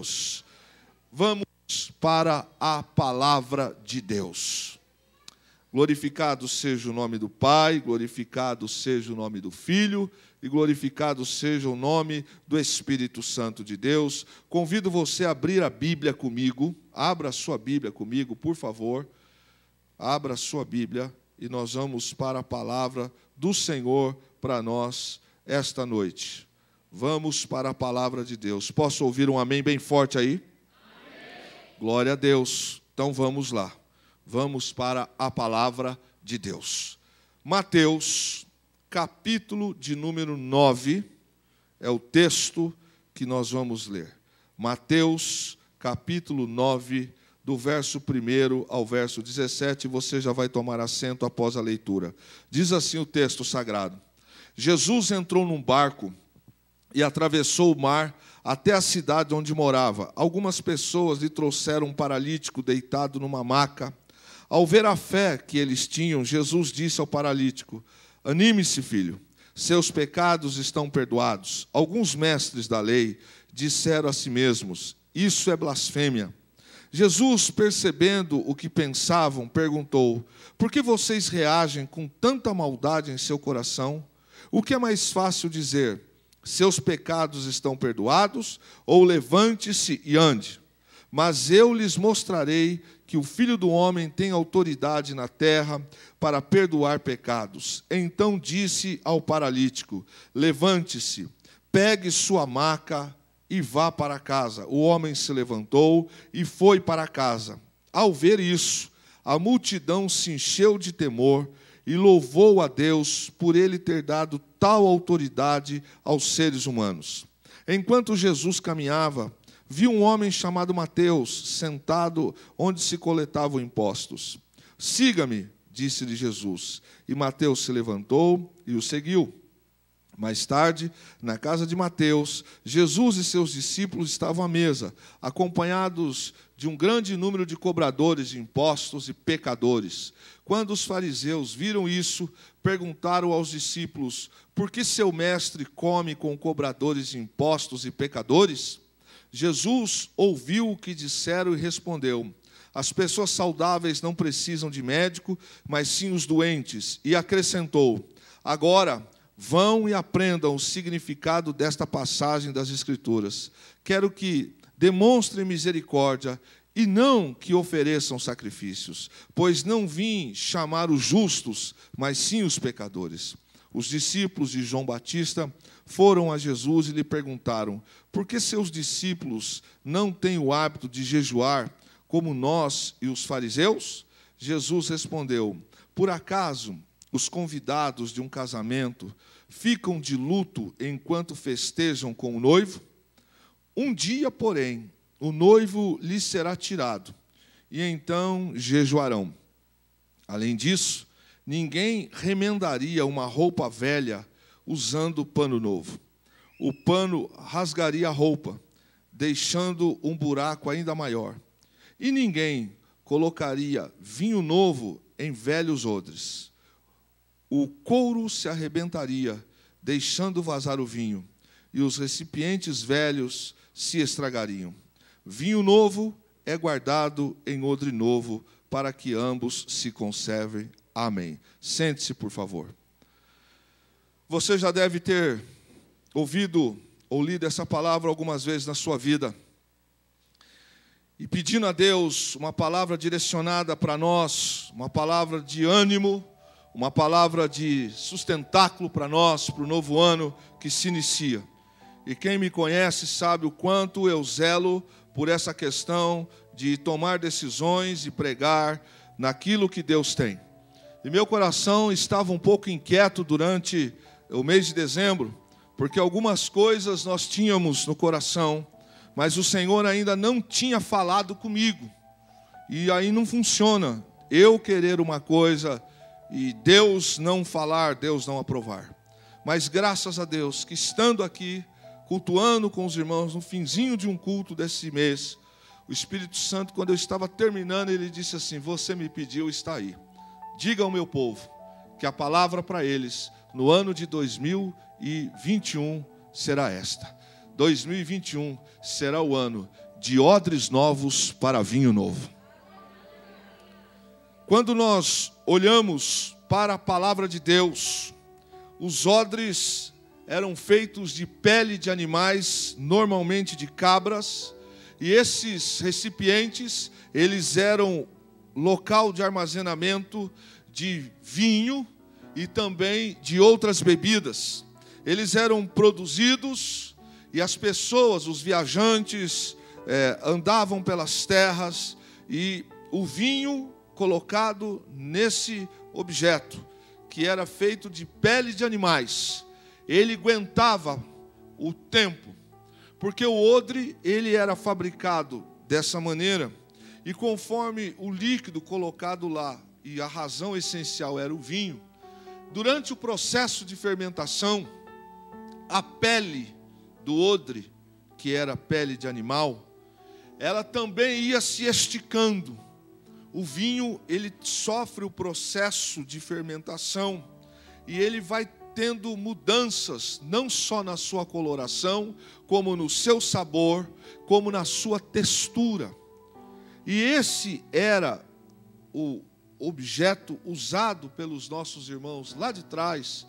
Deus. Vamos para a palavra de Deus. Glorificado seja o nome do Pai, glorificado seja o nome do Filho e glorificado seja o nome do Espírito Santo de Deus. Convido você a abrir a Bíblia comigo. Abra a sua Bíblia comigo, por favor. Abra a sua Bíblia e nós vamos para a palavra do Senhor para nós esta noite. Vamos para a palavra de Deus. Posso ouvir um amém bem forte aí? Amém. Glória a Deus. Então vamos lá. Vamos para a palavra de Deus. Mateus, capítulo de número 9, é o texto que nós vamos ler. Mateus, capítulo 9, do verso 1 ao verso 17, você já vai tomar assento após a leitura. Diz assim o texto sagrado: Jesus entrou num barco e atravessou o mar até a cidade onde morava. Algumas pessoas lhe trouxeram um paralítico deitado numa maca. Ao ver a fé que eles tinham, Jesus disse ao paralítico: anime-se, filho, seus pecados estão perdoados. Alguns mestres da lei disseram a si mesmos: isso é blasfêmia. Jesus, percebendo o que pensavam, perguntou: por que vocês reagem com tanta maldade em seu coração? O que é mais fácil dizer: seus pecados estão perdoados, ou levante-se e ande? Mas eu lhes mostrarei que o Filho do Homem tem autoridade na terra para perdoar pecados. Então disse ao paralítico: levante-se, pegue sua maca e vá para casa. O homem se levantou e foi para casa. Ao ver isso, a multidão se encheu de temor e louvou a Deus por ele ter dado tal autoridade aos seres humanos. Enquanto Jesus caminhava, viu um homem chamado Mateus sentado onde se coletavam impostos. Siga-me, disse-lhe Jesus. E Mateus se levantou e o seguiu. Mais tarde, na casa de Mateus, Jesus e seus discípulos estavam à mesa, acompanhados de um grande número de cobradores de impostos e pecadores. Quando os fariseus viram isso, perguntaram aos discípulos: por que seu mestre come com cobradores de impostos e pecadores? Jesus ouviu o que disseram e respondeu: as pessoas saudáveis não precisam de médico, mas sim os doentes. E acrescentou: agora vão e aprendam o significado desta passagem das Escrituras. Quero que demonstrem misericórdia e não que ofereçam sacrifícios, pois não vim chamar os justos, mas sim os pecadores. Os discípulos de João Batista foram a Jesus e lhe perguntaram: por que seus discípulos não têm o hábito de jejuar, como nós e os fariseus? Jesus respondeu: por acaso os convidados de um casamento ficam de luto enquanto festejam com o noivo? Um dia, porém, o noivo lhes será tirado, e então jejuarão. Além disso, ninguém remendaria uma roupa velha usando pano novo. O pano rasgaria a roupa, deixando um buraco ainda maior. E ninguém colocaria vinho novo em velhos odres. O couro se arrebentaria, deixando vazar o vinho, e os recipientes velhos se estragariam. Vinho novo é guardado em odre novo, para que ambos se conservem. Amém. Sente-se, por favor. Você já deve ter ouvido ou lido essa palavra algumas vezes na sua vida. E pedindo a Deus uma palavra direcionada para nós, uma palavra de ânimo, uma palavra de sustentáculo para nós, para o novo ano que se inicia. E quem me conhece sabe o quanto eu zelo por essa questão de tomar decisões e pregar naquilo que Deus tem. E meu coração estava um pouco inquieto durante o mês de dezembro, porque algumas coisas nós tínhamos no coração, mas o Senhor ainda não tinha falado comigo. E aí não funciona eu querer uma coisa e Deus não falar, Deus não aprovar. Mas graças a Deus que estando aqui, cultuando com os irmãos, no finzinho de um culto desse mês, o Espírito Santo, quando eu estava terminando, ele disse assim: você me pediu, está aí. Diga ao meu povo que a palavra para eles no ano de 2021 será esta. 2021 será o ano de odres novos para vinho novo. Quando nós olhamos para a palavra de Deus, os odres eram feitos de pele de animais, normalmente de cabras, e esses recipientes, eles eram local de armazenamento de vinho e também de outras bebidas. Eles eram produzidos e as pessoas, os viajantes, andavam pelas terras e o vinho colocado nesse objeto, que era feito de pele de animais, ele aguentava o tempo, porque o odre ele era fabricado dessa maneira, e conforme o líquido colocado lá, e a razão essencial era o vinho, durante o processo de fermentação, a pele do odre, que era pele de animal, ela também ia se esticando. O vinho, ele sofre o processo de fermentação e ele vai tendo mudanças, não só na sua coloração, como no seu sabor, como na sua textura. E esse era o objeto usado pelos nossos irmãos lá de trás.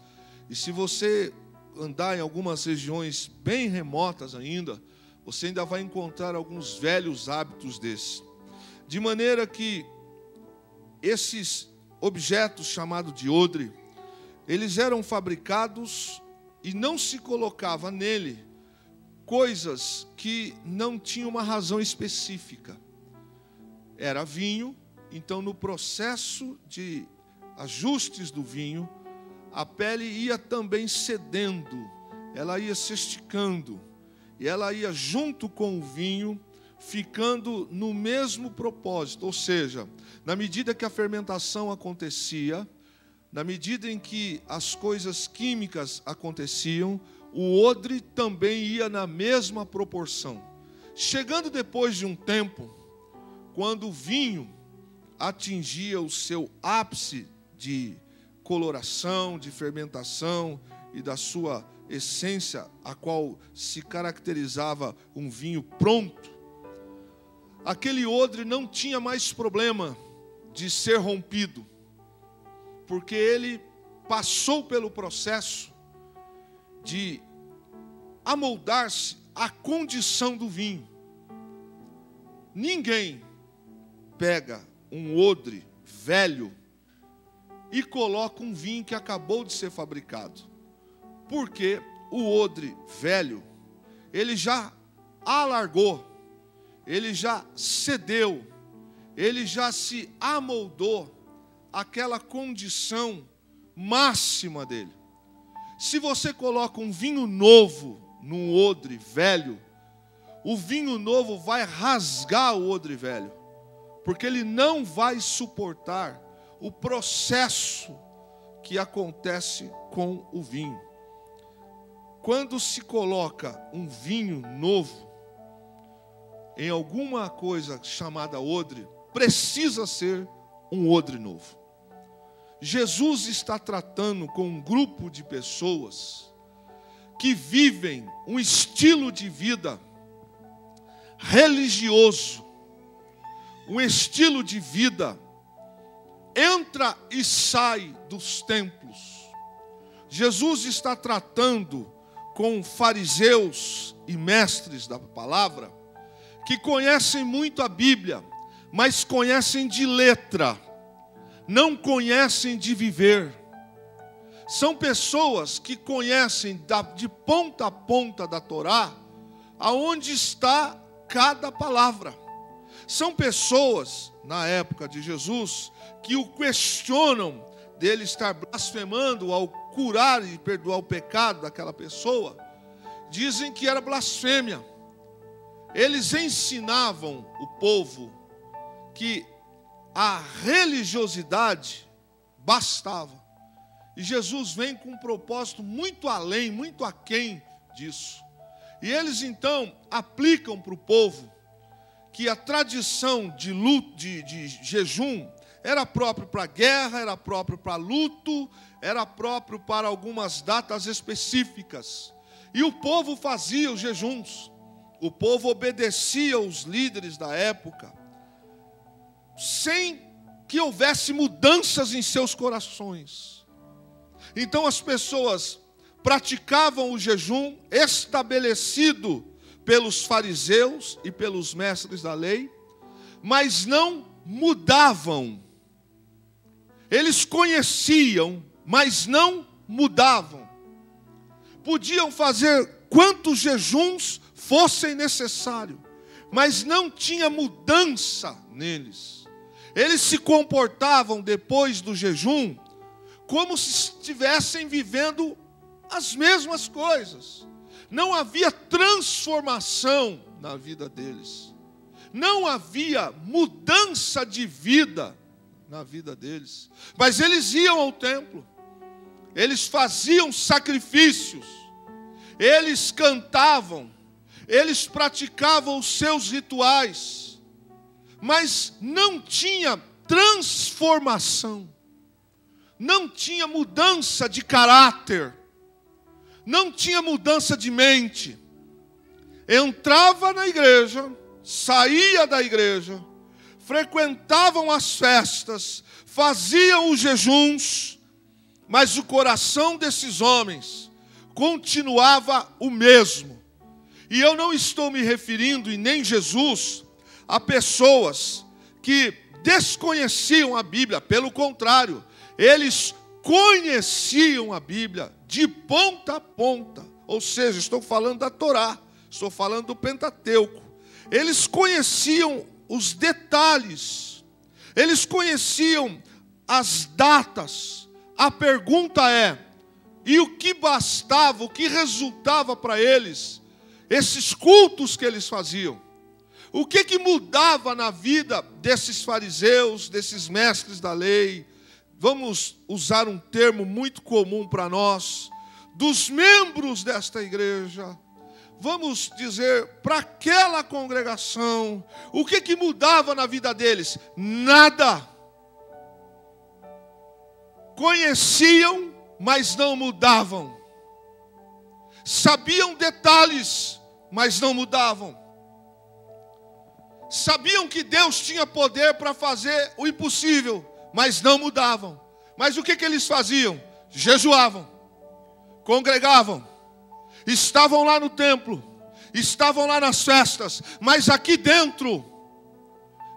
E se você andar em algumas regiões bem remotas ainda, você ainda vai encontrar alguns velhos hábitos desses. De maneira que esses objetos chamados de odre, eles eram fabricados e não se colocava nele coisas que não tinham uma razão específica. Era vinho, então no processo de ajustes do vinho, a pele ia também cedendo, ela ia se esticando, e ela ia junto com o vinho, ficando no mesmo propósito, ou seja, na medida que a fermentação acontecia, na medida em que as coisas químicas aconteciam, o odre também ia na mesma proporção. Chegando depois de um tempo, quando o vinho atingia o seu ápice de coloração, de fermentação e da sua essência, a qual se caracterizava um vinho pronto, aquele odre não tinha mais problema de ser rompido, porque ele passou pelo processo de amoldar-se à condição do vinho. Ninguém pega um odre velho e coloca um vinho que acabou de ser fabricado, porque o odre velho, ele já alargou, ele já cedeu, ele já se amoldou àquela condição máxima dele. Se você coloca um vinho novo num odre velho, o vinho novo vai rasgar o odre velho, porque ele não vai suportar o processo que acontece com o vinho. Quando se coloca um vinho novo em alguma coisa chamada odre, precisa ser um odre novo. Jesus está tratando com um grupo de pessoas que vivem um estilo de vida religioso, um estilo de vida entra e sai dos templos. Jesus está tratando com fariseus e mestres da palavra que conhecem muito a Bíblia, mas conhecem de letra, não conhecem de viver. São pessoas que conhecem de ponta a ponta da Torá, aonde está cada palavra. São pessoas, na época de Jesus, que o questionam dele estar blasfemando ao curar e perdoar o pecado daquela pessoa. Dizem que era blasfêmia. Eles ensinavam o povo que a religiosidade bastava. E Jesus vem com um propósito muito além, muito aquém disso. E eles então aplicam para o povo que a tradição de luto, de jejum, era próprio para guerra, era próprio para luto, era próprio para algumas datas específicas. E o povo fazia os jejuns. o povo obedecia aos líderes da época, sem que houvesse mudanças em seus corações. Então as pessoas praticavam o jejum estabelecido pelos fariseus e pelos mestres da lei, mas não mudavam. Eles conheciam, mas não mudavam. Podiam fazer quantos jejuns fossem necessários, mas não tinha mudança neles. Eles se comportavam depois do jejum como se estivessem vivendo as mesmas coisas. Não havia transformação na vida deles. Não havia mudança de vida na vida deles. Mas eles iam ao templo. Eles faziam sacrifícios. Eles cantavam. Eles praticavam os seus rituais. Mas não tinha transformação. Não tinha mudança de caráter. Não tinha mudança de mente. Entrava na igreja, saía da igreja, frequentavam as festas, faziam os jejuns, mas o coração desses homens continuava o mesmo. E eu não estou me referindo, e nem Jesus, a pessoas que desconheciam a Bíblia. Pelo contrário, eles conheciam a Bíblia de ponta a ponta. Ou seja, estou falando da Torá, estou falando do Pentateuco. Eles conheciam os detalhes, eles conheciam as datas. A pergunta é: e o que bastava, o que resultava para eles, esses cultos que eles faziam? O que mudava na vida desses fariseus, desses mestres da lei? Vamos usar um termo muito comum para nós, dos membros desta igreja. Vamos dizer, para aquela congregação, o que mudava na vida deles? Nada. Conheciam, mas não mudavam. Sabiam detalhes, mas não mudavam. Sabiam que Deus tinha poder para fazer o impossível, mas não mudavam. Mas o que eles faziam? Jejuavam, congregavam, estavam lá no templo, estavam lá nas festas, mas aqui dentro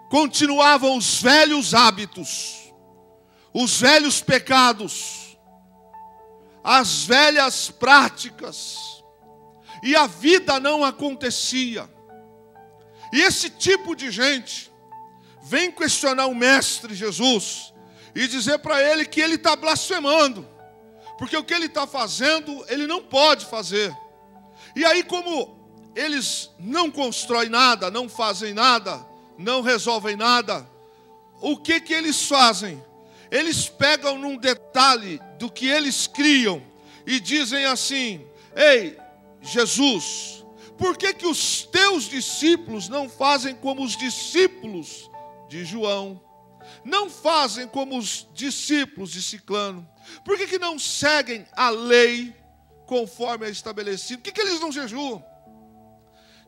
continuavam os velhos hábitos, os velhos pecados, as velhas práticas, e a vida não acontecia. E esse tipo de gente vem questionar o Mestre Jesus e dizer para ele que ele está blasfemando, porque o que ele está fazendo, ele não pode fazer. E aí, como eles não constroem nada, não fazem nada, não resolvem nada, o que eles fazem? Eles pegam num detalhe do que eles criam e dizem assim: ei, Jesus, por que os teus discípulos não fazem como os discípulos de João? Não fazem como os discípulos de Ciclano? Por que não seguem a lei conforme é estabelecido? Por que eles não jejuam?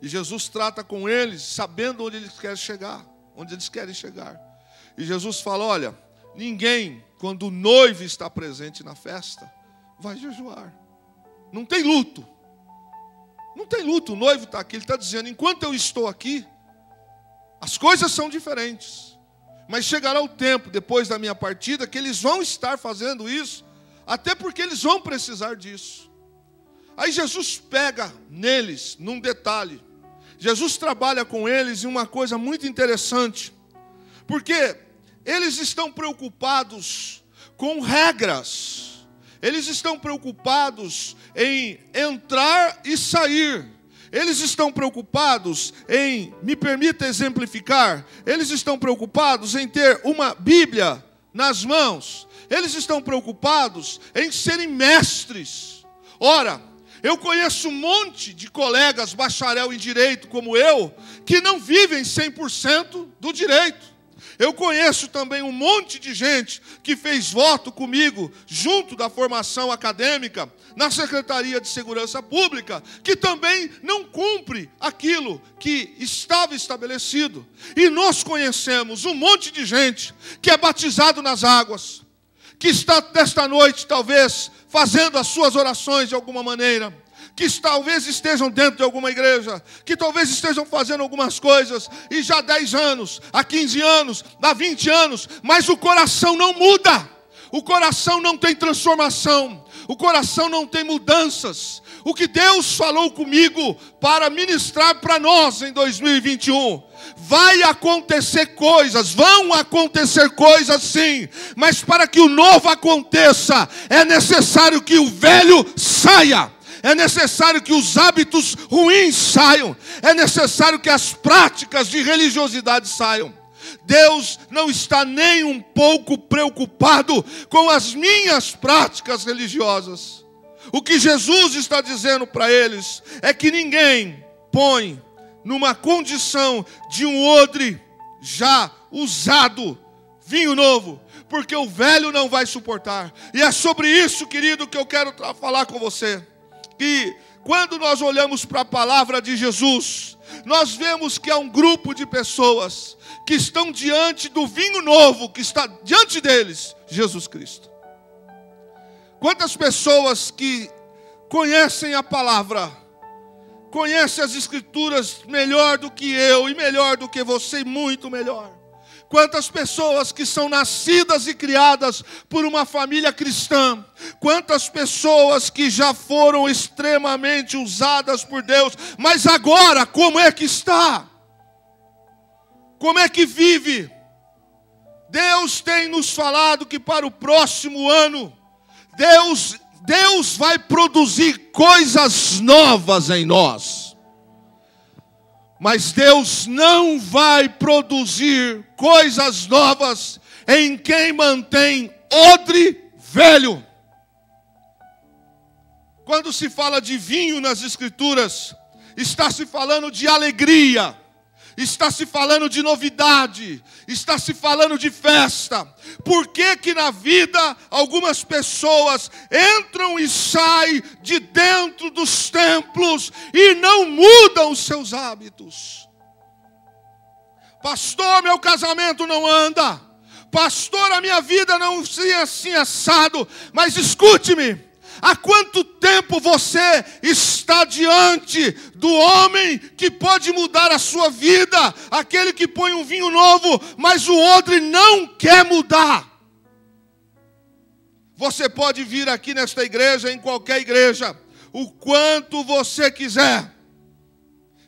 E Jesus trata com eles, sabendo onde eles querem chegar, onde eles querem chegar. E Jesus fala: olha, ninguém, quando o noivo está presente na festa, vai jejuar. Não tem luto. Não tem luto, o noivo está aqui. Ele está dizendo: enquanto eu estou aqui, as coisas são diferentes. Mas chegará o tempo, depois da minha partida, que eles vão estar fazendo isso, até porque eles vão precisar disso. Aí Jesus pega neles, num detalhe. Jesus trabalha com eles em uma coisa muito interessante. Porque eles estão preocupados com regras. Eles estão preocupados em entrar e sair. Eles estão preocupados em, me permita exemplificar, eles estão preocupados em ter uma Bíblia nas mãos. Eles estão preocupados em serem mestres. Ora, eu conheço um monte de colegas bacharel em direito como eu, que não vivem 100% do direito. Eu conheço também um monte de gente que fez voto comigo, junto da formação acadêmica, na Secretaria de Segurança Pública, que também não cumpre aquilo que estava estabelecido. E nós conhecemos um monte de gente que é batizado nas águas, que está nesta noite, talvez, fazendo as suas orações de alguma maneira, que talvez estejam dentro de alguma igreja, que talvez estejam fazendo algumas coisas, e já há 10 anos, há 15 anos, há 20 anos, mas o coração não muda, o coração não tem transformação, o coração não tem mudanças. O que Deus falou comigo para ministrar para nós em 2021, vai acontecer coisas, vão acontecer coisas sim, mas para que o novo aconteça, é necessário que o velho saia. É necessário que os hábitos ruins saiam. É necessário que as práticas de religiosidade saiam. Deus não está nem um pouco preocupado com as minhas práticas religiosas. O que Jesus está dizendo para eles é que ninguém põe numa condição de um odre já usado vinho novo, porque o velho não vai suportar. E é sobre isso, querido, que eu quero falar com você. Que quando nós olhamos para a palavra de Jesus, nós vemos que há um grupo de pessoas que estão diante do vinho novo, que está diante deles, Jesus Cristo. Quantas pessoas que conhecem a palavra, conhecem as Escrituras melhor do que eu, e melhor do que você, e muito melhor. Quantas pessoas que são nascidas e criadas por uma família cristã. Quantas pessoas que já foram extremamente usadas por Deus. Mas agora, como é que está? Como é que vive? Deus tem nos falado que para o próximo ano, Deus vai produzir coisas novas em nós. Mas Deus não vai produzir coisas novas em quem mantém odre velho. Quando se fala de vinho nas Escrituras, está se falando de alegria, está se falando de novidade, está se falando de festa. Por que que na vida algumas pessoas entram e saem de dentro dos templos e não mudam os seus hábitos? Pastor, meu casamento não anda. Pastor, a minha vida não é assim assado. Mas escute-me. Há quanto tempo você está diante do homem que pode mudar a sua vida? Aquele que põe um vinho novo, mas o odre não quer mudar. Você pode vir aqui nesta igreja, em qualquer igreja, o quanto você quiser.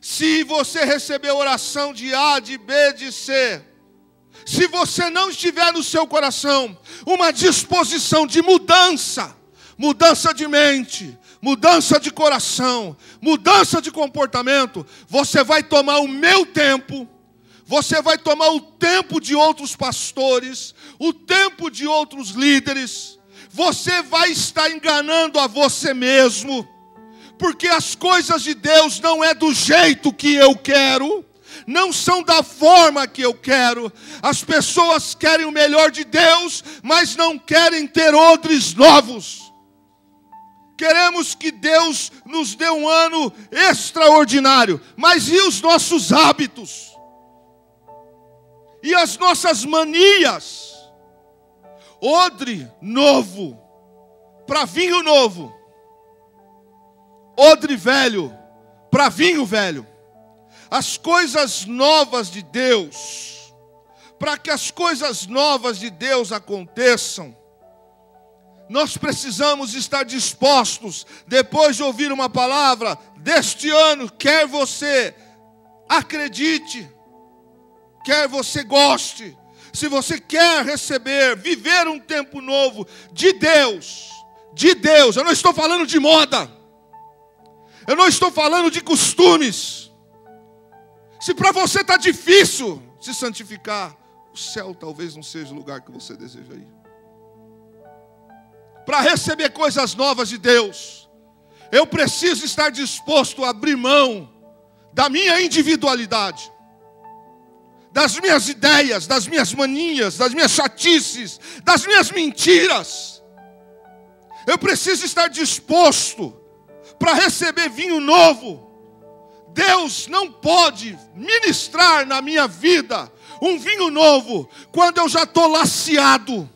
Se você receber oração de A, de B, de C, se você não estiver no seu coração uma disposição de mudança, mudança de mente, mudança de coração, mudança de comportamento, você vai tomar o meu tempo, você vai tomar o tempo de outros pastores, o tempo de outros líderes, você vai estar enganando a você mesmo, porque as coisas de Deus não é do jeito que eu quero, não são da forma que eu quero. As pessoas querem o melhor de Deus, mas não querem ter odres novos. Queremos que Deus nos dê um ano extraordinário, mas e os nossos hábitos? E as nossas manias? Odre novo para vinho novo, odre velho para vinho velho. As coisas novas de Deus, para que as coisas novas de Deus aconteçam, nós precisamos estar dispostos, depois de ouvir uma palavra deste ano, quer você acredite, quer você goste, se você quer receber, viver um tempo novo de Deus, eu não estou falando de moda, eu não estou falando de costumes. Se para você está difícil se santificar, o céu talvez não seja o lugar que você deseja ir. Para receber coisas novas de Deus, eu preciso estar disposto a abrir mão da minha individualidade, das minhas ideias, das minhas manias, das minhas chatices, das minhas mentiras. Eu preciso estar disposto para receber vinho novo. Deus não pode ministrar na minha vida um vinho novo quando eu já estou laceado,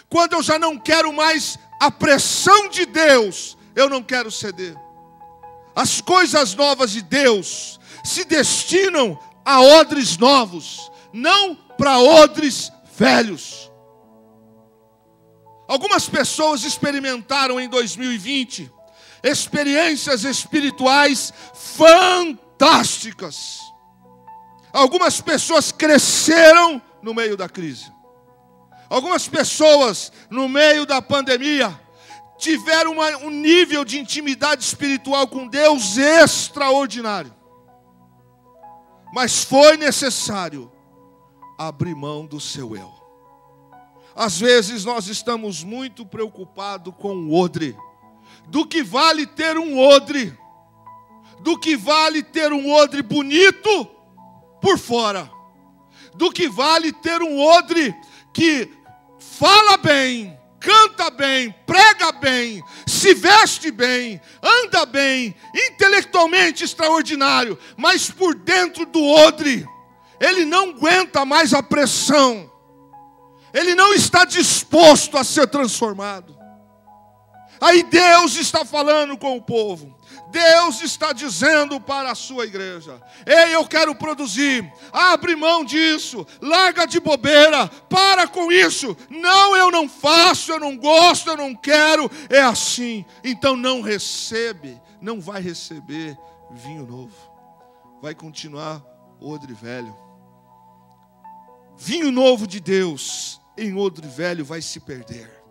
quando eu já não quero mais a pressão de Deus, eu não quero ceder. As coisas novas de Deus se destinam a odres novos, não para odres velhos. Algumas pessoas experimentaram em 2020 experiências espirituais fantásticas. Algumas pessoas cresceram no meio da crise. Algumas pessoas, no meio da pandemia, tiveram um nível de intimidade espiritual com Deus extraordinário. Mas foi necessário abrir mão do seu eu. Às vezes nós estamos muito preocupados com o odre. Do que vale ter um odre? Do que vale ter um odre bonito por fora? Do que vale ter um odre que fala bem, canta bem, prega bem, se veste bem, anda bem, intelectualmente extraordinário, mas por dentro do odre, ele não aguenta mais a pressão, ele não está disposto a ser transformado. Aí Deus está falando com o povo. Deus está dizendo para a sua igreja: ei, eu quero produzir. Abre mão disso. Larga de bobeira. Para com isso. Não, eu não faço, eu não gosto, eu não quero. É assim. Então não vai receber vinho novo. Vai continuar odre velho. Vinho novo de Deus em odre velho vai se perder.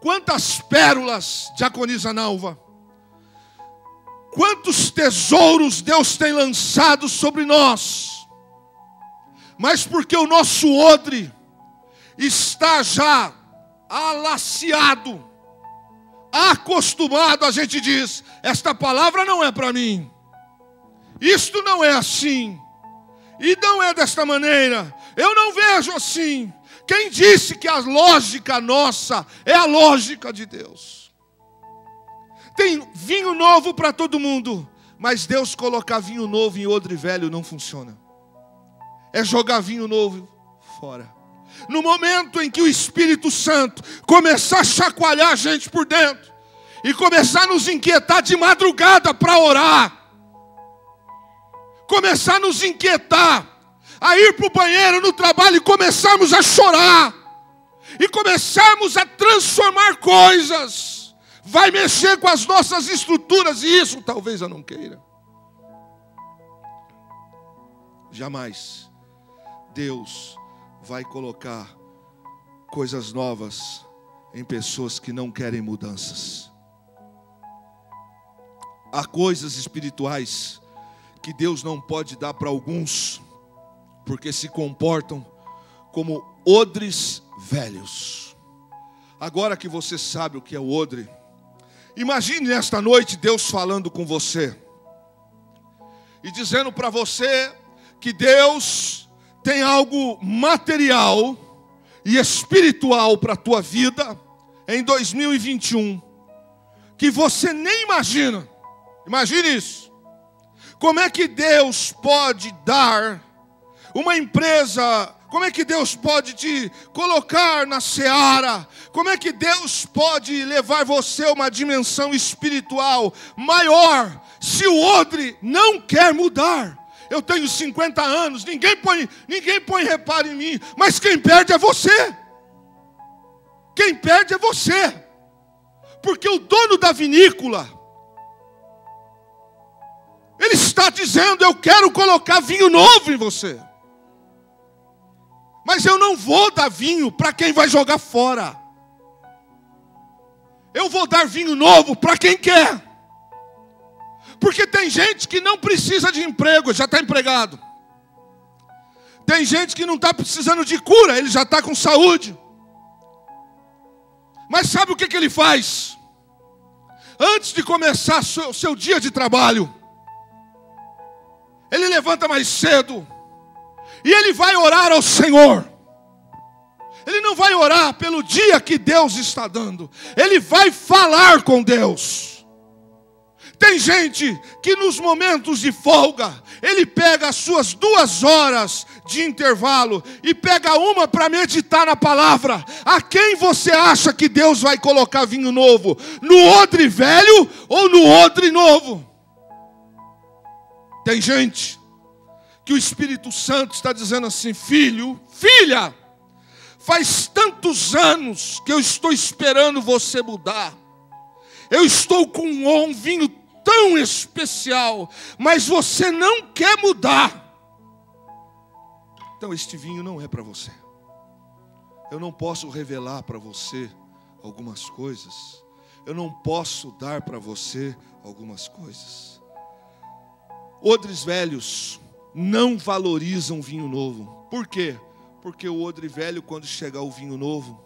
Quantas pérolas, diaconisa Nalva, quantos tesouros Deus tem lançado sobre nós, mas porque o nosso odre está já alaciado, acostumado, a gente diz: esta palavra não é para mim, isto não é assim, e não é desta maneira, eu não vejo assim. Quem disse que a lógica nossa é a lógica de Deus? Tem vinho novo para todo mundo, mas Deus colocar vinho novo em odre velho não funciona. É jogar vinho novo fora. No momento em que o Espírito Santo começar a chacoalhar a gente por dentro e começar a nos inquietar de madrugada para orar, começar a nos inquietar a ir para o banheiro no trabalho e começarmos a chorar, e começarmos a transformar coisas, vai mexer com as nossas estruturas, e isso talvez eu não queira. Jamais Deus vai colocar coisas novas em pessoas que não querem mudanças. Há coisas espirituais que Deus não pode dar para alguns, porque se comportam como odres velhos. Agora que você sabe o que é o odre, imagine nesta noite Deus falando com você e dizendo para você que Deus tem algo material e espiritual para a tua vida em 2021 que você nem imagina. Imagine isso. Como é que Deus pode dar uma empresa? Como é que Deus pode te colocar na seara? Como é que Deus pode levar você a uma dimensão espiritual maior, se o odre não quer mudar? Eu tenho 50 anos, ninguém põe reparo em mim, mas quem perde é você. Quem perde é você. Porque o dono da vinícola, ele está dizendo: eu quero colocar vinho novo em você. Mas eu não vou dar vinho para quem vai jogar fora. Eu vou dar vinho novo para quem quer. Porque tem gente que não precisa de emprego, já está empregado. Tem gente que não está precisando de cura, ele já está com saúde. Mas sabe o que ele faz? Antes de começar o seu dia de trabalho, ele levanta mais cedo, E ele vai orar ao Senhor. Ele não vai orar pelo dia que Deus está dando. Ele vai falar com Deus. Tem gente que nos momentos de folga, ele pega as suas 2 horas de intervalo e pega uma para meditar na palavra. A quem você acha que Deus vai colocar vinho novo? No odre velho ou no odre novo? Tem gente que o Espírito Santo está dizendo assim: filho, filha, faz tantos anos que eu estou esperando você mudar. Eu estou com um vinho tão especial, mas você não quer mudar. Então este vinho não é para você. Eu não posso revelar para você algumas coisas. Eu não posso dar para você algumas coisas. Odres velhos não valorizam vinho novo. Por quê? Porque o odre velho, quando chegar o vinho novo,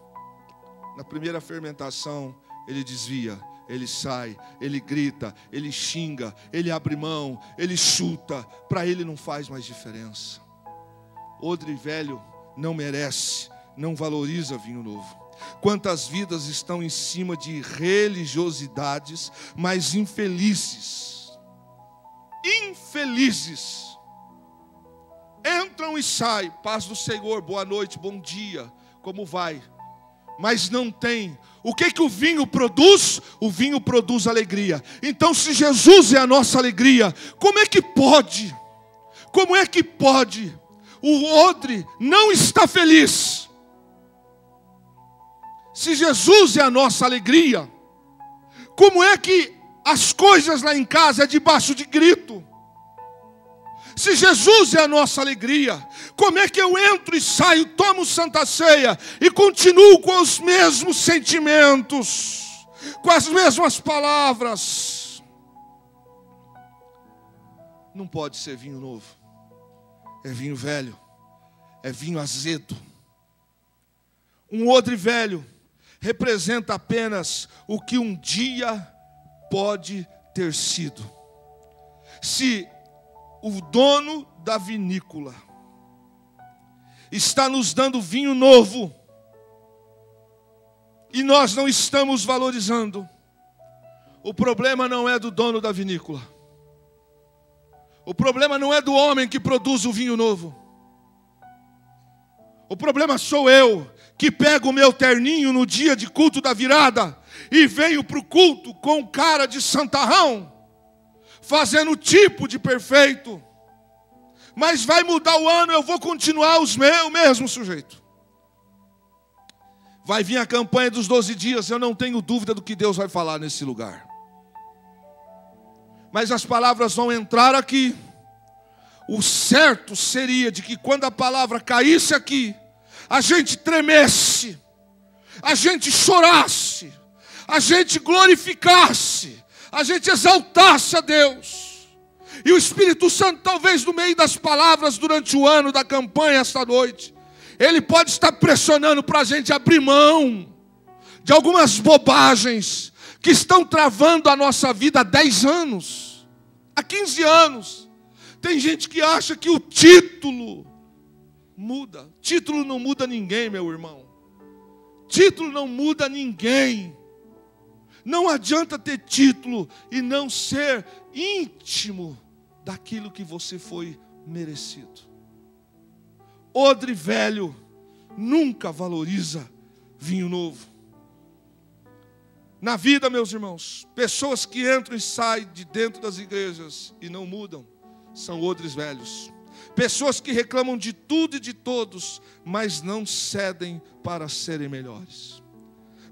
na primeira fermentação, ele desvia, ele sai, ele grita, ele xinga, ele abre mão, ele chuta. Para ele não faz mais diferença. Odre velho não merece, não valoriza vinho novo. Quantas vidas estão em cima de religiosidades, mas infelizes. Infelizes. Entram e saem, paz do Senhor, boa noite, bom dia, como vai? Mas não tem. O que o vinho produz? O vinho produz alegria. Então, se Jesus é a nossa alegria, como é que pode? Como é que pode o odre não estar feliz? Se Jesus é a nossa alegria, como é que as coisas lá em casa é debaixo de grito? Se Jesus é a nossa alegria, como é que eu entro e saio, tomo Santa Ceia e continuo com os mesmos sentimentos, com as mesmas palavras? Não pode ser vinho novo. É vinho velho. É vinho azedo. Um odre velho representa apenas o que um dia pode ter sido. Se o dono da vinícola está nos dando vinho novo e nós não estamos valorizando, o problema não é do dono da vinícola. O problema não é do homem que produz o vinho novo. O problema sou eu, que pego o meu terninho no dia de culto da virada e venho para o culto com cara de santarrão, fazendo tipo de perfeito. Mas vai mudar o ano, eu vou continuar o mesmo sujeito. Vai vir a campanha dos 12 dias, eu não tenho dúvida do que Deus vai falar nesse lugar. Mas as palavras vão entrar aqui. O certo seria de que quando a palavra caísse aqui, a gente tremesse, a gente chorasse, a gente glorificasse, a gente exaltasse a Deus. E o Espírito Santo, talvez no meio das palavras durante o ano da campanha esta noite, ele pode estar pressionando para a gente abrir mão de algumas bobagens que estão travando a nossa vida há 10 anos, há 15 anos. Tem gente que acha que o título muda. Título não muda ninguém, meu irmão. Título não muda ninguém. Não adianta ter título e não ser íntimo daquilo que você foi merecido. Odre velho nunca valoriza vinho novo. Na vida, meus irmãos, pessoas que entram e saem de dentro das igrejas e não mudam, são odres velhos. Pessoas que reclamam de tudo e de todos, mas não cedem para serem melhores.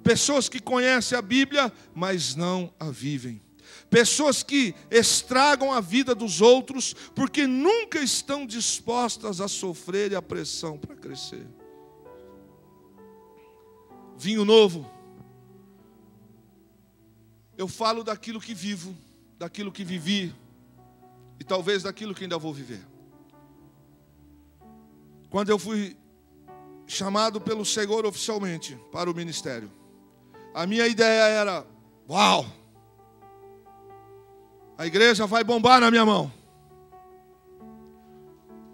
Pessoas que conhecem a Bíblia, mas não a vivem. Pessoas que estragam a vida dos outros, porque nunca estão dispostas a sofrer a pressão para crescer. Vinho novo. Eu falo daquilo que vivo, daquilo que vivi, e talvez daquilo que ainda vou viver. Quando eu fui chamado pelo Senhor oficialmente para o ministério, a minha ideia era: uau, a igreja vai bombar na minha mão.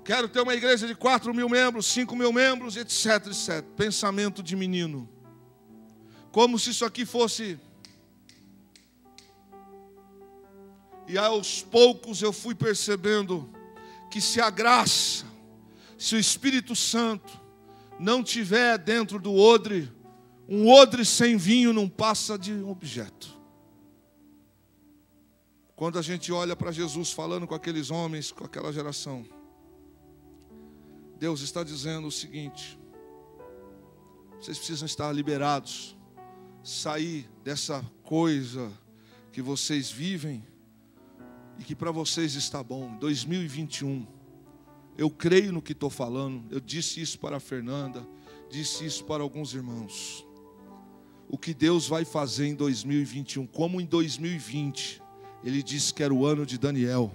Quero ter uma igreja de 4.000 membros, 5.000 membros, etc, etc. Pensamento de menino. Como se isso aqui fosse... E aos poucos eu fui percebendo que se a graça, se o Espírito Santo não tiver dentro do odre, um odre sem vinho não passa de um objeto. Quando a gente olha para Jesus falando com aqueles homens, com aquela geração, Deus está dizendo o seguinte: vocês precisam estar liberados, sair dessa coisa que vocês vivem e que para vocês está bom. 2021, eu creio no que estou falando. Eu disse isso para a Fernanda, disse isso para alguns irmãos. O que Deus vai fazer em 2021, como em 2020, Ele disse que era o ano de Daniel.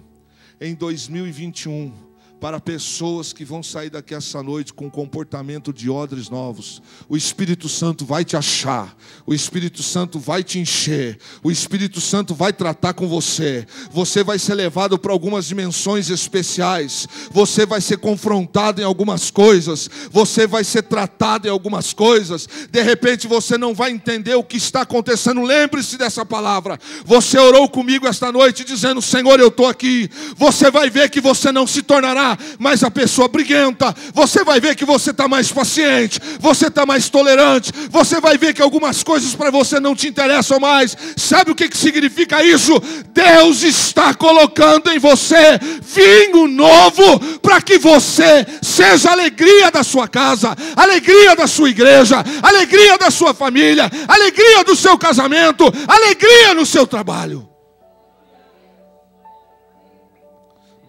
Em 2021, para pessoas que vão sair daqui essa noite com comportamento de odres novos, o Espírito Santo vai te achar, o Espírito Santo vai te encher, o Espírito Santo vai tratar com você. Você vai ser levado para algumas dimensões especiais, você vai ser confrontado em algumas coisas, você vai ser tratado em algumas coisas. De repente você não vai entender o que está acontecendo. Lembre-se dessa palavra. Você orou comigo esta noite dizendo: Senhor, eu estou aqui. Você vai ver que você não se tornará mais a pessoa briguenta. Você vai ver que você está mais paciente, você está mais tolerante. Você vai ver que algumas coisas para você não te interessam mais. Sabe o que significa isso? Deus está colocando em você vinho novo, para que você seja a alegria da sua casa, a alegria da sua igreja, a alegria da sua família, a alegria do seu casamento, a alegria no seu trabalho.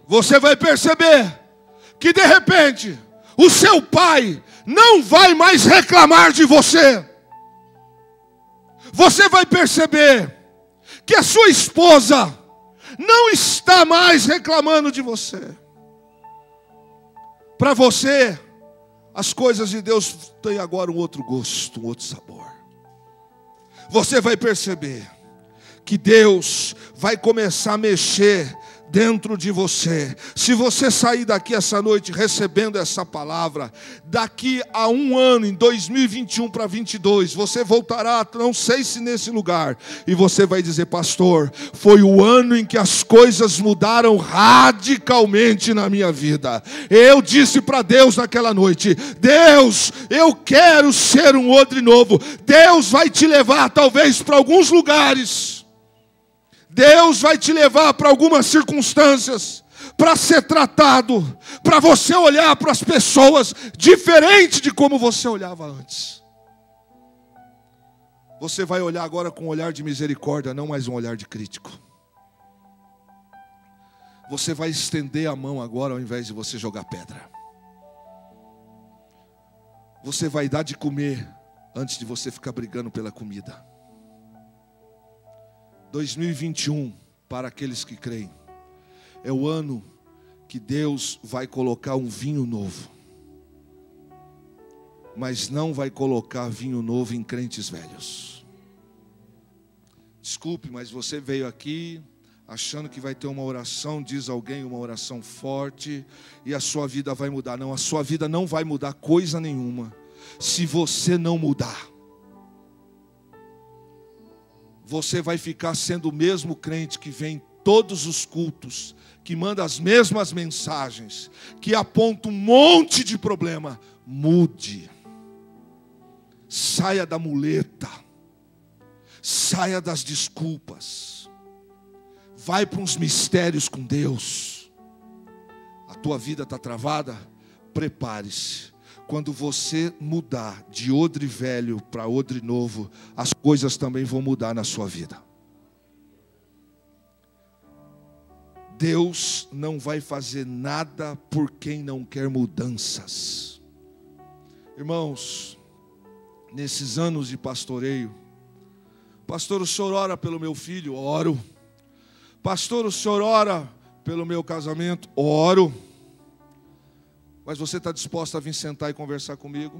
Você vai perceber que de repente o seu pai não vai mais reclamar de você. Você vai perceber que a sua esposa não está mais reclamando de você. Para você, as coisas de Deus têm agora um outro gosto, um outro sabor. Você vai perceber que Deus vai começar a mexer dentro de você. Se você sair daqui essa noite recebendo essa palavra, daqui a um ano, em 2021 para 2022, você voltará, não sei se nesse lugar, e você vai dizer: pastor, foi o ano em que as coisas mudaram radicalmente na minha vida. Eu disse para Deus naquela noite: Deus, eu quero ser um odre novo. Deus vai te levar talvez para alguns lugares, Deus vai te levar para algumas circunstâncias, para ser tratado, para você olhar para as pessoas diferente de como você olhava antes. Você vai olhar agora com um olhar de misericórdia, não mais um olhar de crítico. Você vai estender a mão agora ao invés de você jogar pedra. Você vai dar de comer antes de você ficar brigando pela comida. 2021, para aqueles que creem, é o ano que Deus vai colocar um vinho novo. Mas não vai colocar vinho novo em crentes velhos. Desculpe, mas você veio aqui achando que vai ter uma oração, diz alguém, uma oração forte, e a sua vida vai mudar. Não, a sua vida não vai mudar coisa nenhuma se você não mudar. Você vai ficar sendo o mesmo crente que vem em todos os cultos, que manda as mesmas mensagens, que aponta um monte de problema. Mude. Saia da muleta. Saia das desculpas. Vai para uns mistérios com Deus. A tua vida está travada? Prepare-se. Quando você mudar de odre velho para odre novo, as coisas também vão mudar na sua vida. Deus não vai fazer nada por quem não quer mudanças. Irmãos, nesses anos de pastoreio, pastor, o senhor ora pelo meu filho? Oro. Pastor, o senhor ora pelo meu casamento? Oro. Mas você está disposto a vir sentar e conversar comigo?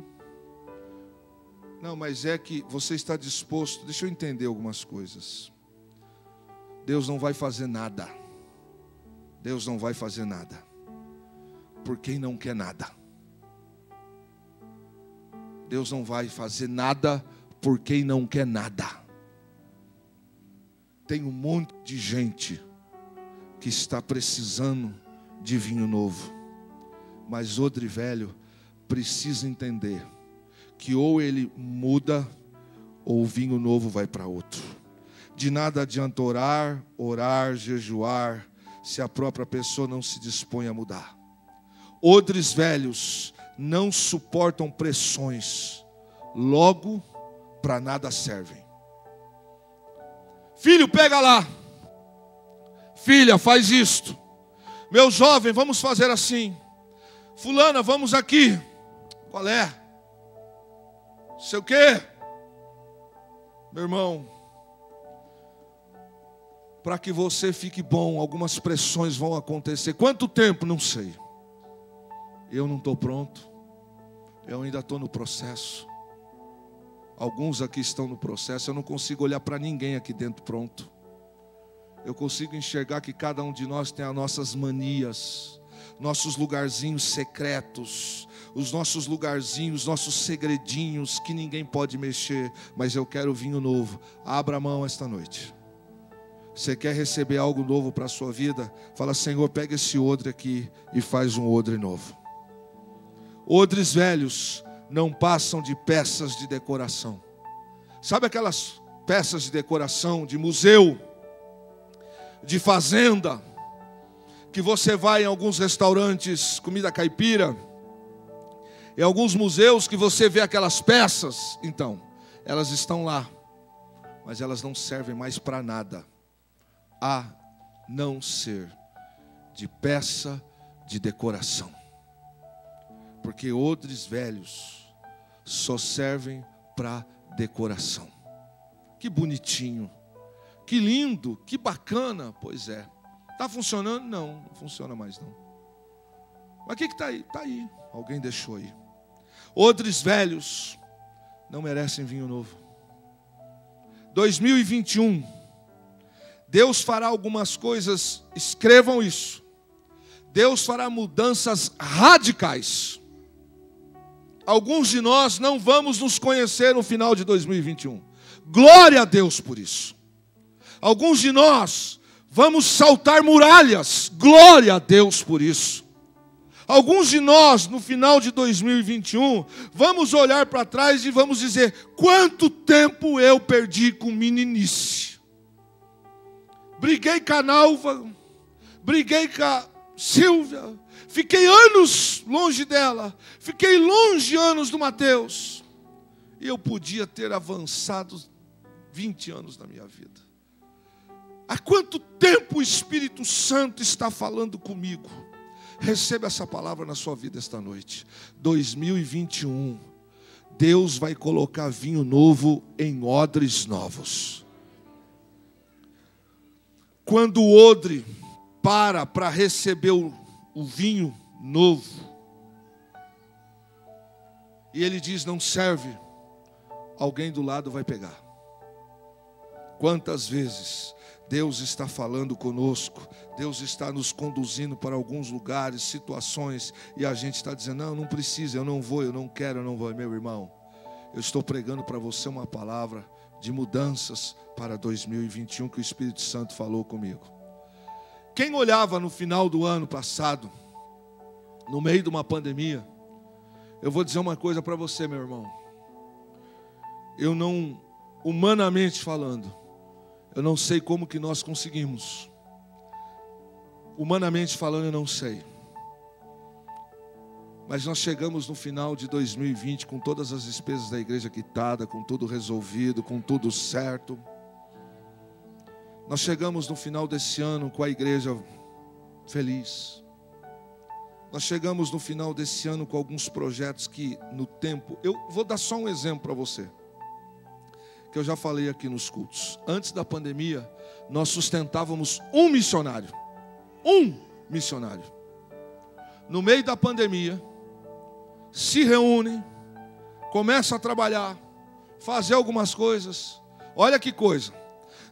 Não, mas é que você está disposto. Deixa eu entender algumas coisas. Deus não vai fazer nada. Deus não vai fazer nada. por quem não quer nada. Deus não vai fazer nada por quem não quer nada. Tem um monte de gente que está precisando de vinho novo, mas odre velho precisa entender que ou ele muda, ou o vinho novo vai para outro. De nada adianta orar, jejuar, se a própria pessoa não se dispõe a mudar. Odres velhos não suportam pressões, logo para nada servem. Filho, pega lá. Filha, faz isto. Meu jovem, vamos fazer assim. Fulana, vamos aqui. Qual é? Sei o quê? Meu irmão, para que você fique bom, algumas pressões vão acontecer. Quanto tempo? Não sei. Eu não estou pronto. Eu ainda estou no processo. Alguns aqui estão no processo. Eu não consigo olhar para ninguém aqui dentro pronto. Eu consigo enxergar que cada um de nós tem as nossas manias, nossos lugarzinhos secretos, os nossos lugarzinhos, nossos segredinhos que ninguém pode mexer. Mas eu quero vinho novo. Abra a mão esta noite. Você quer receber algo novo para a sua vida? Fala: Senhor, pega esse odre aqui e faz um odre novo. Odres velhos não passam de peças de decoração. Sabe aquelas peças de decoração de museu, de fazenda, que você vai em alguns restaurantes, comida caipira, em alguns museus que você vê aquelas peças? Então, elas estão lá, mas elas não servem mais para nada, a não ser de peça de decoração. Porque odres velhos só servem para decoração. Que bonitinho, que lindo, que bacana. Pois é. Está funcionando? Não, não funciona mais não. Mas o que está aí? Está aí, alguém deixou aí. Odres velhos não merecem vinho novo. 2021, Deus fará algumas coisas, escrevam isso. Deus fará mudanças radicais. Alguns de nós não vamos nos conhecer no final de 2021. Glória a Deus por isso. Alguns de nós vamos saltar muralhas. Glória a Deus por isso. Alguns de nós, no final de 2021, vamos olhar para trás e vamos dizer: quanto tempo eu perdi com meninice. Briguei com a Nalva, briguei com a Silvia, fiquei anos longe dela, fiquei longe anos do Mateus, e eu podia ter avançado 20 anos na minha vida. Há quanto tempo o Espírito Santo está falando comigo? Receba essa palavra na sua vida esta noite. 2021, Deus vai colocar vinho novo em odres novos. Quando o odre para receber o vinho novo, e ele diz: não serve, alguém do lado vai pegar. Quantas vezes Deus está falando conosco, Deus está nos conduzindo para alguns lugares, situações, e a gente está dizendo: não, não precisa, eu não vou, eu não quero, eu não vou. Meu irmão, eu estou pregando para você uma palavra de mudanças para 2021 que o Espírito Santo falou comigo. Quem olhava no final do ano passado, no meio de uma pandemia, eu vou dizer uma coisa para você, meu irmão. Eu não, humanamente falando, eu não sei como que nós conseguimos. Humanamente falando, eu não sei. Mas nós chegamos no final de 2020 com todas as despesas da igreja quitadas, com tudo resolvido, com tudo certo. Nós chegamos no final desse ano com a igreja feliz. Nós chegamos no final desse ano com alguns projetos que no tempo... Eu vou dar só um exemplo para você, que eu já falei aqui nos cultos. Antes da pandemia, nós sustentávamos um missionário. Um missionário. No meio da pandemia, se reúnem, começam a trabalhar, fazer algumas coisas. Olha que coisa.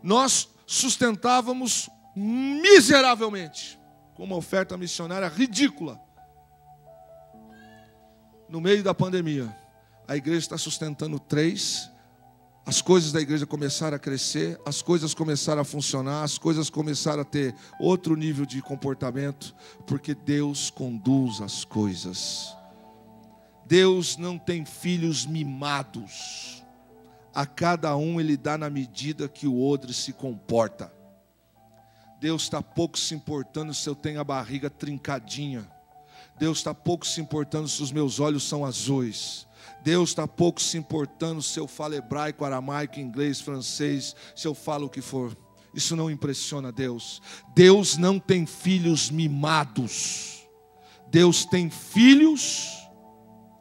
Nós sustentávamos miseravelmente, com uma oferta missionária ridícula. no meio da pandemia, a igreja está sustentando 3, as coisas da igreja começaram a crescer, as coisas começaram a funcionar, as coisas começaram a ter outro nível de comportamento, porque Deus conduz as coisas. Deus não tem filhos mimados. A cada um Ele dá na medida que o outro se comporta. Deus está pouco se importando se eu tenho a barriga trincadinha. Deus está pouco se importando se os meus olhos são azuis. Deus está pouco se importando se eu falo hebraico, aramaico, inglês, francês, se eu falo o que for. Isso não impressiona Deus. Deus não tem filhos mimados. Deus tem filhos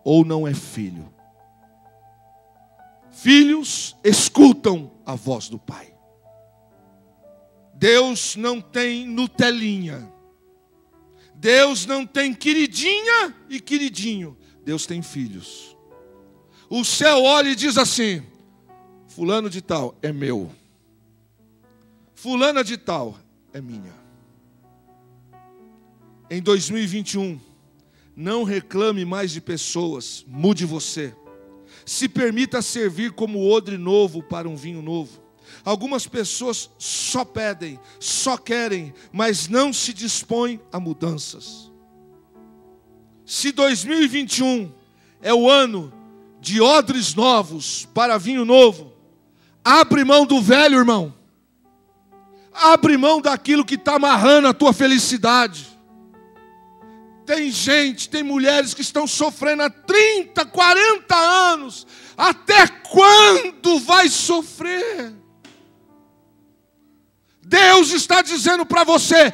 ou não é filho. Filhos escutam a voz do Pai. Deus não tem Nutelinha. Deus não tem queridinha e queridinho. Deus tem filhos. O céu olha e diz assim: fulano de tal é meu. Fulana de tal é minha. Em 2021, não reclame mais de pessoas, mude você. Se permita servir como odre novo para um vinho novo. Algumas pessoas só pedem, só querem, mas não se dispõem a mudanças. Se 2021 é o ano de odres novos para vinho novo, abre mão do velho, irmão. Abre mão daquilo que está amarrando a tua felicidade. Tem gente, tem mulheres que estão sofrendo há 30, 40 anos. Até quando vai sofrer? Deus está dizendo para você: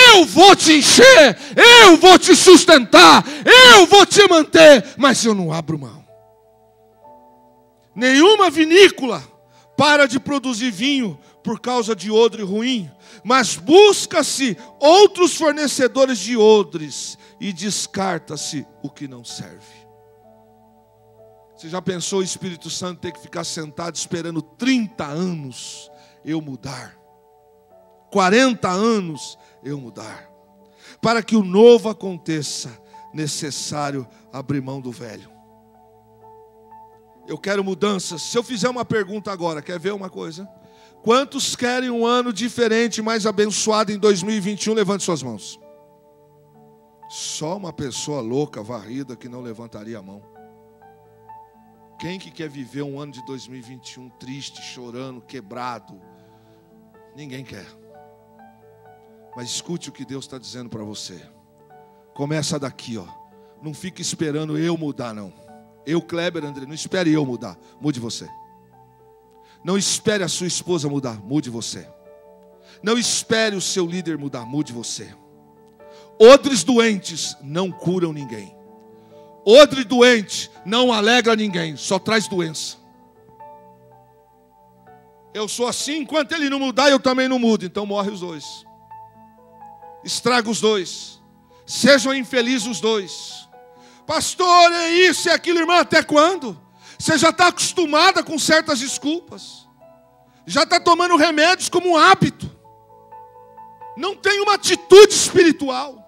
eu vou te encher, eu vou te sustentar, eu vou te manter, mas eu não abro mão. Nenhuma vinícola para de produzir vinho por causa de odre ruim, mas busca-se outros fornecedores de odres e descarta-se o que não serve. Você já pensou o Espírito Santo ter que ficar sentado esperando 30 anos eu mudar? 40 anos eu mudar? Para que o novo aconteça, necessário abrir mão do velho. Eu quero mudanças. Se eu fizer uma pergunta agora, quer ver uma coisa? Quantos querem um ano diferente, mais abençoado em 2021? Levante suas mãos. Só uma pessoa louca, varrida, que não levantaria a mão. Quem que quer viver um ano de 2021 triste, chorando, quebrado? Ninguém quer. Mas escute o que Deus está dizendo para você. Começa daqui, ó. Não fique esperando eu mudar, não. Eu, Kleber, André, não espere eu mudar. Mude você. Não espere a sua esposa mudar. Mude você. Não espere o seu líder mudar. Mude você. Odres doentes não curam ninguém. Odre doente não alegra ninguém. Só traz doença. Eu sou assim, enquanto ele não mudar, eu também não mudo. Então morre os dois. Estraga os dois. Sejam infelizes os dois. Pastor, é isso, é aquilo, irmã, até quando? Você já está acostumada com certas desculpas. Já está tomando remédios como um hábito. Não tem uma atitude espiritual.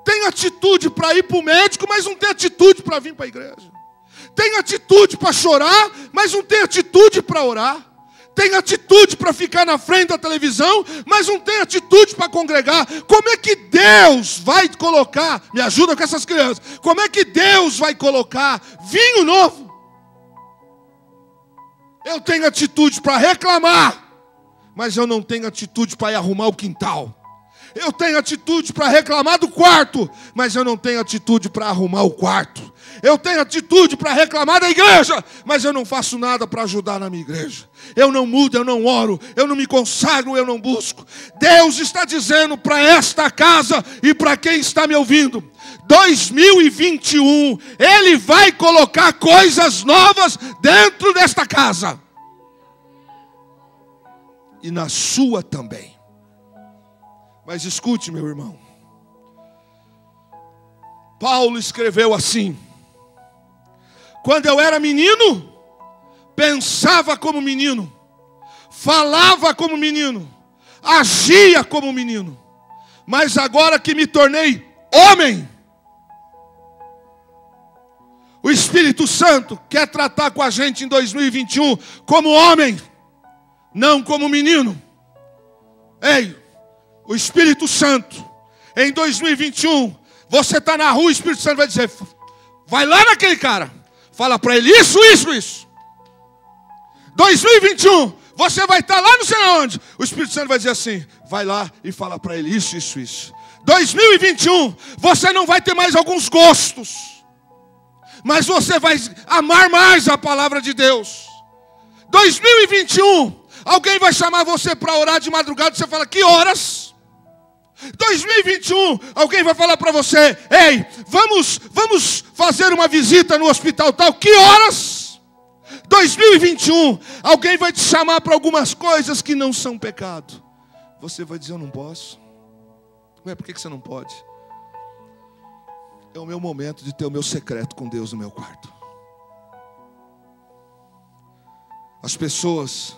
Tem atitude para ir para o médico, mas não tem atitude para vir para a igreja. Tem atitude para chorar, mas não tem atitude para orar. Tem atitude para ficar na frente da televisão, mas não tem atitude para congregar. Como é que Deus vai colocar, me ajuda com essas crianças, como é que Deus vai colocar vinho novo? Eu tenho atitude para reclamar, mas eu não tenho atitude para ir arrumar o quintal. Eu tenho atitude para reclamar do quarto, mas eu não tenho atitude para arrumar o quarto. Eu tenho atitude para reclamar da igreja, mas eu não faço nada para ajudar na minha igreja. Eu não mudo, eu não oro, eu não me consagro, eu não busco. Deus está dizendo para esta casa e para quem está me ouvindo: 2021, Ele vai colocar coisas novas dentro desta casa. E na sua também. Mas escute, meu irmão. Paulo escreveu assim: quando eu era menino, pensava como menino, falava como menino, agia como menino. Mas agora que me tornei homem, O Espírito Santo quer tratar com a gente em 2021 como homem, não como menino. Ei, o Espírito Santo, em 2021, você está na rua, o Espírito Santo vai dizer, vai lá naquele cara, fala para ele isso. 2021, você vai estar lá não sei onde, o Espírito Santo vai dizer assim, vai lá e fala para ele isso. 2021, você não vai ter mais alguns gostos, mas você vai amar mais a palavra de Deus. 2021, alguém vai chamar você para orar de madrugada, você fala, que horas? 2021, alguém vai falar para você, ei, vamos fazer uma visita no hospital tal, que horas? 2021, alguém vai te chamar para algumas coisas que não são pecado. Você vai dizer, eu não posso. Ué, por que você não pode? É o meu momento de ter o meu secreto com Deus no meu quarto. As pessoas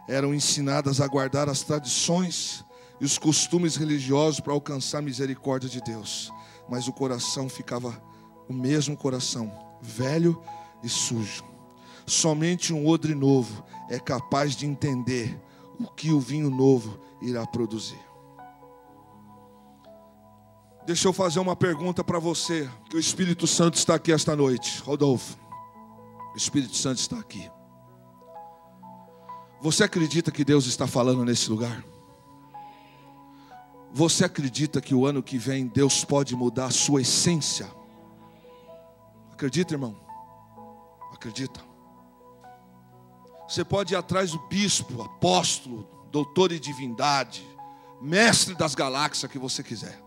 eram ensinadas a guardar as tradições e os costumes religiosos para alcançar a misericórdia de Deus. Mas o coração ficava o mesmo coração, velho e sujo. Somente um odre novo é capaz de entender o que o vinho novo irá produzir. Deixa eu fazer uma pergunta para você, que o Espírito Santo está aqui esta noite. Rodolfo, o Espírito Santo está aqui. Você acredita que Deus está falando nesse lugar? Você acredita que o ano que vem Deus pode mudar a sua essência? Acredita, irmão? Acredita. Você pode ir atrás do bispo, apóstolo, doutor em divindade, mestre das galáxias que você quiser.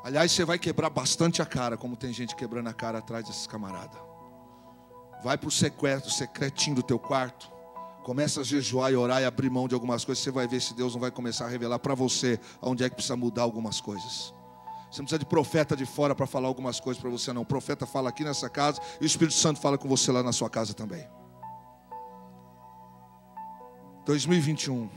Aliás, você vai quebrar bastante a cara, como tem gente quebrando a cara atrás desses camaradas. Vai para o secretinho do teu quarto. Começa a jejuar e orar e abrir mão de algumas coisas. Você vai ver se Deus não vai começar a revelar para você onde é que precisa mudar algumas coisas. Você não precisa de profeta de fora para falar algumas coisas para você, não. O profeta fala aqui nessa casa e o Espírito Santo fala com você lá na sua casa também. 2021.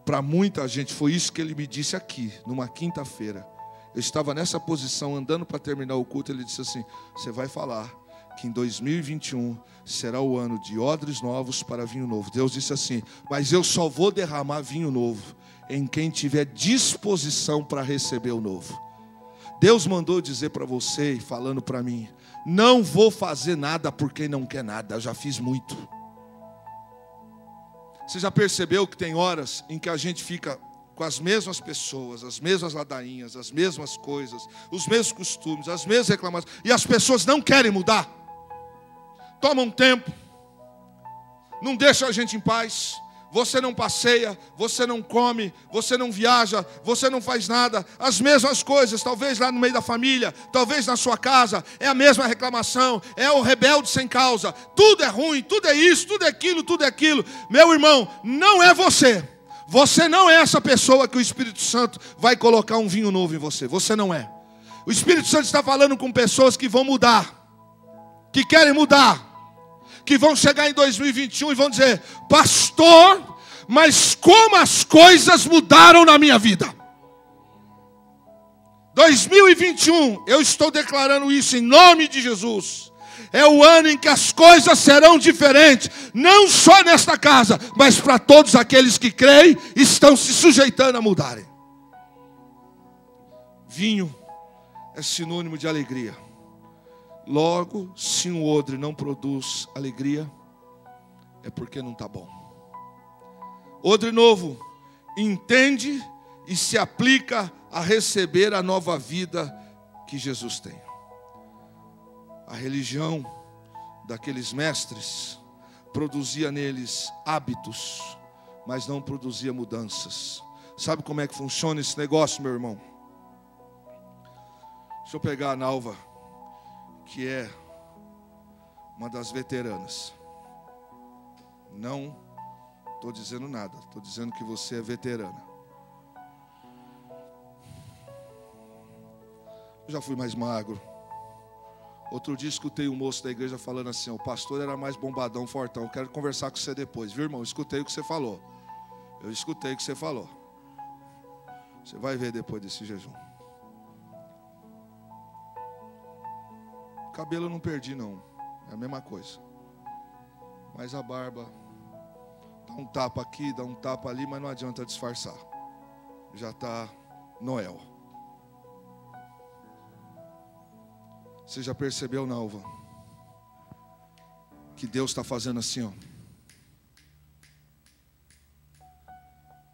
Para muita gente, foi isso que ele me disse aqui, numa quinta-feira. Eu estava nessa posição, andando para terminar o culto. Ele disse assim, você vai falar que em 2021 será o ano de odres novos para vinho novo. Deus disse assim, mas eu só vou derramar vinho novo em quem tiver disposição para receber o novo. Deus mandou dizer para você, e falando para mim, não vou fazer nada por quem não quer nada, eu já fiz muito. Você já percebeu que tem horas em que a gente fica com as mesmas pessoas, as mesmas ladainhas, as mesmas coisas, os mesmos costumes, as mesmas reclamações, e as pessoas não querem mudar? Toma um tempo, não deixa a gente em paz. Você não passeia, você não come, você não viaja, você não faz nada. As mesmas coisas, talvez lá no meio da família, talvez na sua casa, é a mesma reclamação, é o rebelde sem causa. Tudo é ruim, tudo é isso, tudo é aquilo, tudo é aquilo. Meu irmão, não é você. Você não é essa pessoa que o Espírito Santo vai colocar um vinho novo em você. Você não é. O Espírito Santo está falando com pessoas que vão mudar, que querem mudar, que vão chegar em 2021 e vão dizer, pastor, mas como as coisas mudaram na minha vida. 2021, eu estou declarando isso em nome de Jesus. É o ano em que as coisas serão diferentes, não só nesta casa, mas para todos aqueles que creem e estão se sujeitando a mudarem. Vinho é sinônimo de alegria. Logo, se um odre não produz alegria, é porque não está bom. Odre novo entende e se aplica a receber a nova vida que Jesus tem. A religião daqueles mestres produzia neles hábitos, mas não produzia mudanças. Sabe como é que funciona esse negócio, meu irmão? Deixa eu pegar a Nalva, que é uma das veteranas. Não estou dizendo nada, estou dizendo que você é veterana. Eu já fui mais magro. Outro dia escutei um moço da igreja falando assim, o pastor era mais bombadão, fortão. Eu quero conversar com você depois, viu, irmão? Escutei o que você falou. Eu escutei o que você falou. Você vai ver depois desse jejum. Cabelo eu não perdi, não. É a mesma coisa. Mas a barba, dá um tapa aqui, dá um tapa ali, mas não adianta disfarçar. Já está Noel. Você já percebeu, Nalva, que Deus está fazendo assim, ó.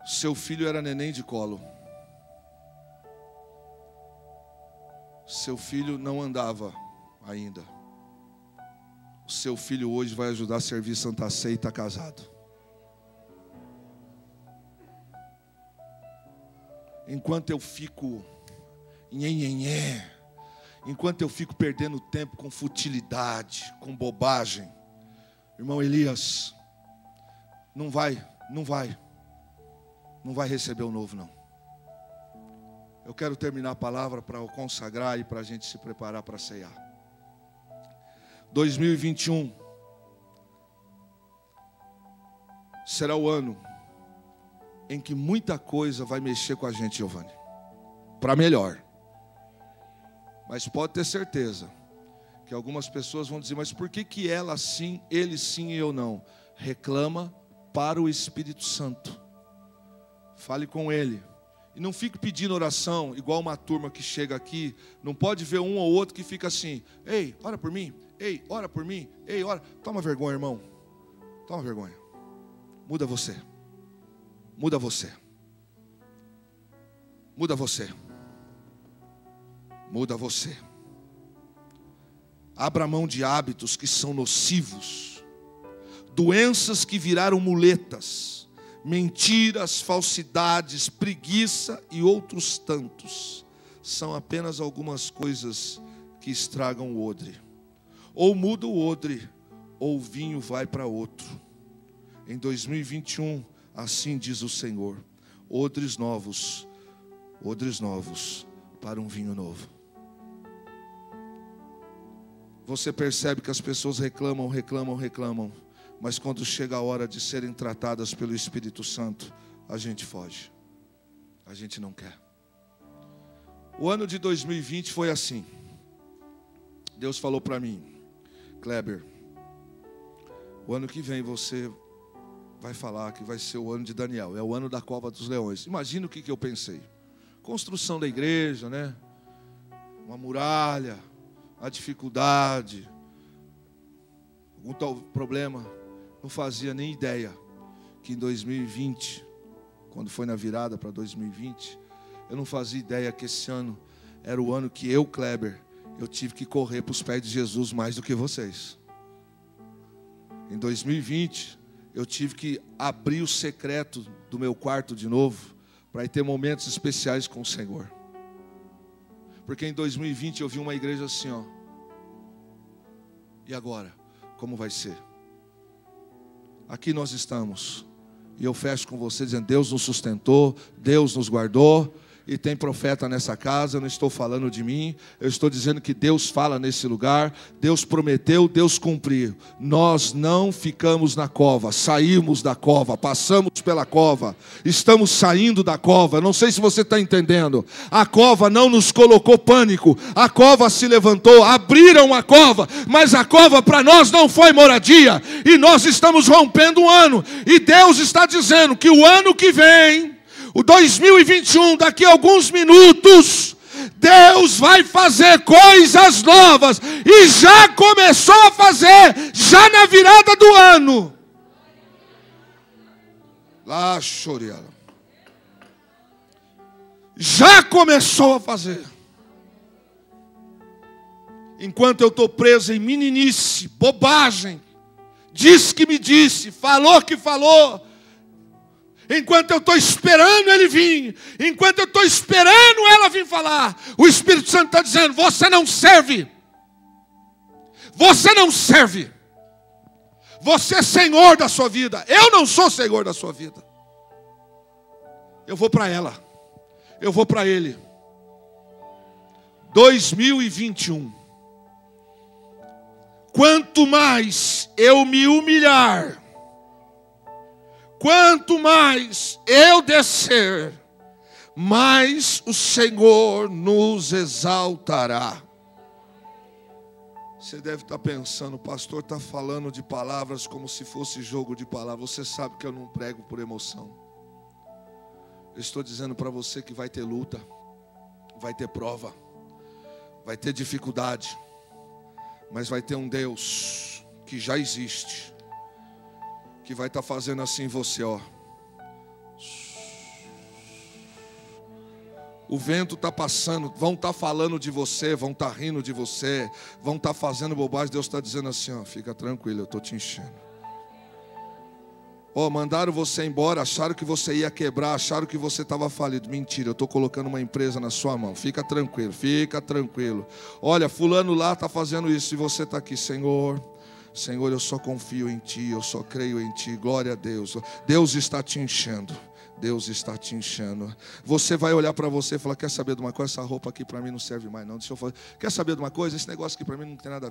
Seu filho era neném de colo. Seu filho não andava ainda. O seu filho hoje vai ajudar a servir Santa Ceia e está casado. Enquanto eu fico nhenhenhé, enquanto eu fico perdendo tempo com futilidade, com bobagem, irmão Elias, não vai receber o novo, não. Eu quero terminar a palavra para consagrar e para a gente se preparar para ceiar. 2021 será o ano em que muita coisa vai mexer com a gente, Giovanni, para melhor. Mas pode ter certeza que algumas pessoas vão dizer, mas por que ela sim, ele sim e eu não? Reclama para o Espírito Santo. Fale com ele. E não fique pedindo oração, igual uma turma que chega aqui. Não pode ver um ou outro que fica assim, ei, ora por mim, ei, ora por mim, ei, ora. Toma vergonha, irmão. Toma vergonha. Muda você. Muda você. Muda você. Muda você. Abra mão de hábitos que são nocivos. Doenças que viraram muletas. Mentiras, falsidades, preguiça e outros tantos. São apenas algumas coisas que estragam o odre. Ou muda o odre, ou o vinho vai para outro. Em 2021, assim diz o Senhor: odres novos para um vinho novo. Você percebe que as pessoas reclamam, mas quando chega a hora de serem tratadas pelo Espírito Santo, a gente foge. A gente não quer. O ano de 2020 foi assim. Deus falou para mim, Kleber, o ano que vem você vai falar que vai ser o ano de Daniel. É o ano da cova dos leões. Imagina o que eu pensei. Construção da igreja, né? Uma muralha, a dificuldade, algum tal problema. Não fazia nem ideia que em 2020, quando foi na virada para 2020, eu não fazia ideia que esse ano era o ano que eu, Kleber, eu tive que correr para os pés de Jesus mais do que vocês. Em 2020, eu tive que abrir o secreto do meu quarto de novo, para ir ter momentos especiais com o Senhor. Porque em 2020 eu vi uma igreja assim, ó. E agora? Como vai ser? Aqui nós estamos. E eu fecho com você dizendo, Deus nos sustentou, Deus nos guardou. E tem profeta nessa casa, eu não estou falando de mim, eu estou dizendo que Deus fala nesse lugar, Deus prometeu, Deus cumpriu. Nós não ficamos na cova, saímos da cova, passamos pela cova, estamos saindo da cova. Não sei se você está entendendo. A cova não nos colocou pânico, a cova se levantou, abriram a cova, mas a cova para nós não foi moradia, e nós estamos rompendo um ano, e Deus está dizendo que o ano que vem, o 2021, daqui a alguns minutos, Deus vai fazer coisas novas. E já começou a fazer, já na virada do ano. Lá, Choriala. Já começou a fazer. Enquanto eu estou preso em meninice, bobagem, disse que me disse, falou que falou. Enquanto eu estou esperando ele vir, enquanto eu estou esperando ela vir falar, o Espírito Santo está dizendo, você não serve. Você não serve. Você é senhor da sua vida. Eu não sou senhor da sua vida. Eu vou para ela. Eu vou para ele. 2021. Quanto mais eu me humilhar, quanto mais eu descer, mais o Senhor nos exaltará. Você deve estar pensando, o pastor está falando de palavras como se fosse jogo de palavras. Você sabe que eu não prego por emoção. Eu estou dizendo para você que vai ter luta, vai ter prova, vai ter dificuldade, mas vai ter um Deus que já existe, que vai estar fazendo assim em você, ó. O vento está passando, vão estar falando de você, vão estar rindo de você, vão estar fazendo bobagem. Deus está dizendo assim, ó, fica tranquilo, eu estou te enchendo. Ó, mandaram você embora, acharam que você ia quebrar, acharam que você estava falido. Mentira, eu estou colocando uma empresa na sua mão. Fica tranquilo, fica tranquilo. Olha, fulano lá está fazendo isso e você está aqui, Senhor. Senhor, eu só confio em Ti, eu só creio em Ti. Glória a Deus. Deus está te enchendo. Deus está te enchendo. Você vai olhar para você e falar, quer saber de uma coisa? Essa roupa aqui para mim não serve mais não. Deixa eu falar. Quer saber de uma coisa? Esse negócio aqui para mim não tem nada a ver.